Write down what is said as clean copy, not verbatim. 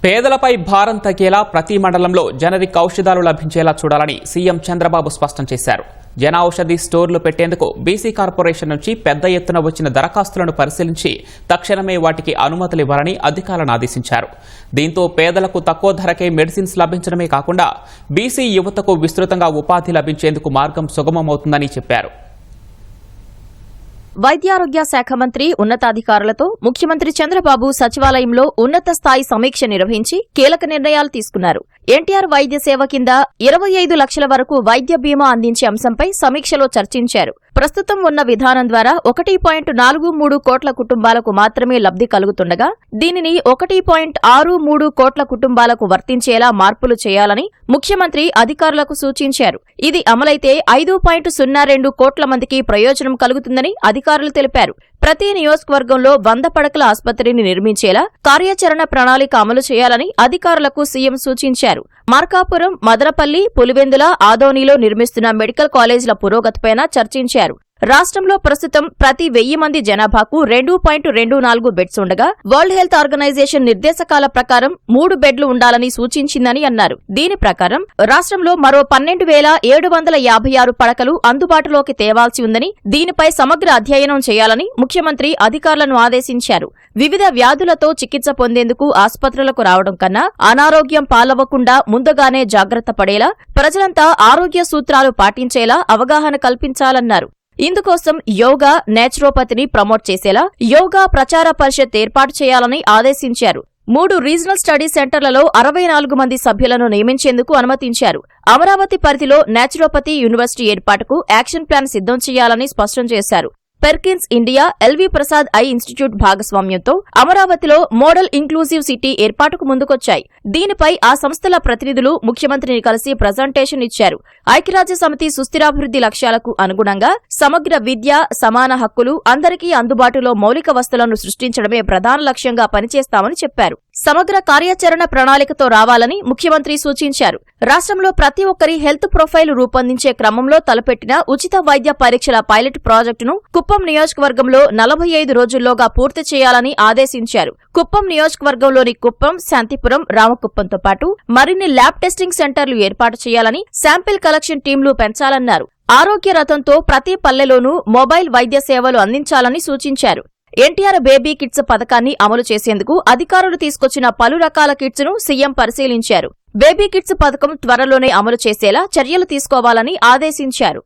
పేదలపై భారం తగ్గేలా ప్రతి మండలంలో జనరిక్ ఔషధాలు లభించేలా చూడాలని సీఎం చంద్రబాబు స్పష్టం చేశారు. జన ఔషధి స్టోర్లు పెట్టేందుకు బీసీ కార్పొరేషన్ నుంచి పెద్ద ఎత్తున వచ్చిన దరఖాస్తులను పరిశీలించి తక్షణమే వాటికి అనుమతులు ఇవ్వాలని అధికారులను ఆదేశించారు. దీంతో పేదలకు తక్కువ ధరకే మెడిసిన్స్ లభించడమే కాకుండా బీసీ యువతకు విస్తృతంగా ఉపాధి లభించేందుకు మార్గం సుగమమవుతుందని చెప్పారు. వైద్యారోగ్య శాఖ మంత్రి ఉన్నతాధికారులతో ముఖ్యమంత్రి చంద్రబాబు సచివాలయంలో ఉన్నత స్థాయి సమీక్ష నిర్వహించి కీలక నిర్ణయాలు తీసుకున్నారు. ఎన్టీఆర్ వైద్య సేవ కింద 25 లక్షల వరకు వైద్య బీమా అందించే అంశంపై సమీక్షలో చర్చించారు. ప్రస్తుతం ఉన్న విధానం ద్వారా 1.43 కోట్ల కుటుంబాలకు మాత్రమే లబ్ది కలుగుతుండగా దీనిని 1.63 కోట్ల కుటుంబాలకు వర్తించేలా మార్పులు చేయాలని ముఖ్యమంత్రి అధికారులకు సూచించారు. ఇది అమలైతే 5.02 కోట్ల మందికి ప్రయోజనం కలుగుతుందని అధికారులు తెలిపారు. ప్రతి నియోజకవర్గంలో 100 పడకల ఆసుపత్రిని నిర్మించేలా కార్యాచరణ ప్రణాళిక అమలు చేయాలని అధికారులకు సీఎం సూచించారు. మార్కాపురం, మదనపల్లి, పులివెందుల, ఆదోనిలో నిర్మిస్తున్న మెడికల్ కాలేజీల పురోగతిపైన చర్చించారు. రాష్ట్రంలో ప్రస్తుతం ప్రతి 1000 మంది జనాభాకు 2.24 బెడ్స్ ఉండగా వరల్డ్ హెల్త్ ఆర్గనైజేషన్ నిర్దేశకాల ప్రకారం 3 బెడ్లు ఉండాలని సూచించిందని అన్నారు. దీని ప్రకారం రాష్ట్రంలో మరో 12,756 పడకలు అందుబాటులోకి తేవాల్సి ఉందని, దీనిపై సమగ్ర అధ్యయనం చేయాలని ముఖ్యమంత్రి అధికారులను ఆదేశించారు. వివిధ వ్యాధులతో చికిత్స పొందేందుకు ఆసుపత్రులకు రావడం కన్నా అనారోగ్యం పాలవ్వకుండా ముందుగానే జాగ్రత్త పడేలా ప్రజలంతా ఆరోగ్య సూత్రాలు పాటించేలా అవగాహన కల్పించాలన్నారు. ఇందుకోసం యోగా, నేచురోపతిని ప్రమోట్ చేసేలా యోగా ప్రచార పరిషత్ ఏర్పాటు చేయాలని ఆదేశించారు. 3 రీజనల్ స్టడీ సెంటర్లలో 64 మంది సభ్యులను నియమించేందుకు అనుమతించారు. అమరావతి పరిధిలో నేచురోపతి యూనివర్సిటీ ఏర్పాటుకు యాక్షన్ ప్లాన్ సిద్ధం చేయాలని స్పష్టం చేశారు. Perkins India, LV Prasad eye institute భాగస్వామ్యంతో అమరావతిలో మోడల్ ఇంక్లూజివ్ సిటీ ఏర్పాటుకు ముందుకొచ్చాయి. దీనిపై ఆ సంస్థల ప్రతినిధులు ముఖ్యమంత్రిని కలిసి ప్రజెంటేషన్ ఇచ్చారు. ఐక్యరాజ్యసమితి సుస్థిరాభివృద్ధి లక్ష్యాలకు అనుగుణంగా సమగ్ర విద్య, సమాన హక్కులు, అందరికీ అందుబాటులో మౌలిక వసతులను సృష్టించడమే ప్రధాన లక్ష్యంగా పనిచేస్తామని చెప్పారు. సమగ్ర కార్యాచరణ ప్రణాళికతో రావాలని ముఖ్యమంత్రి సూచించారు. రాష్ట్రంలో ప్రతి ఒక్కరి హెల్త్ ప్రొఫైల్ రూపొందించే క్రమంలో తలపెట్టిన ఉచిత వైద్య పరీక్షల పైలట్ ప్రాజెక్టును కుప్పం నియోజకవర్గంలో 45 రోజుల్లోగా పూర్తి చేయాలని ఆదేశించారు. కుప్పం నియోజకవర్గంలోని కుప్పం, శాంతిపురం, రామకుప్పంతో పాటు మరిన్ని ల్యాబ్ టెస్టింగ్ సెంటర్లు ఏర్పాటు చేయాలని, శాంపిల్ కలెక్షన్ టీంలు పెంచాలన్నారు. ఆరోగ్య రథంతో ప్రతి పల్లెలోనూ మొబైల్ వైద్య సేవలు అందించాలని సూచించారు. ఎన్టీఆర్ బేబీ కిట్స్ పథకాన్ని అమలు చేసేందుకు అధికారులు తీసుకొచ్చిన పలు రకాల కిట్స్ ను సీఎం పరిశీలించారు. బేబీ కిట్స్ పథకం త్వరలోనే అమలు చేసేలా చర్యలు తీసుకోవాలని ఆదేశించారు.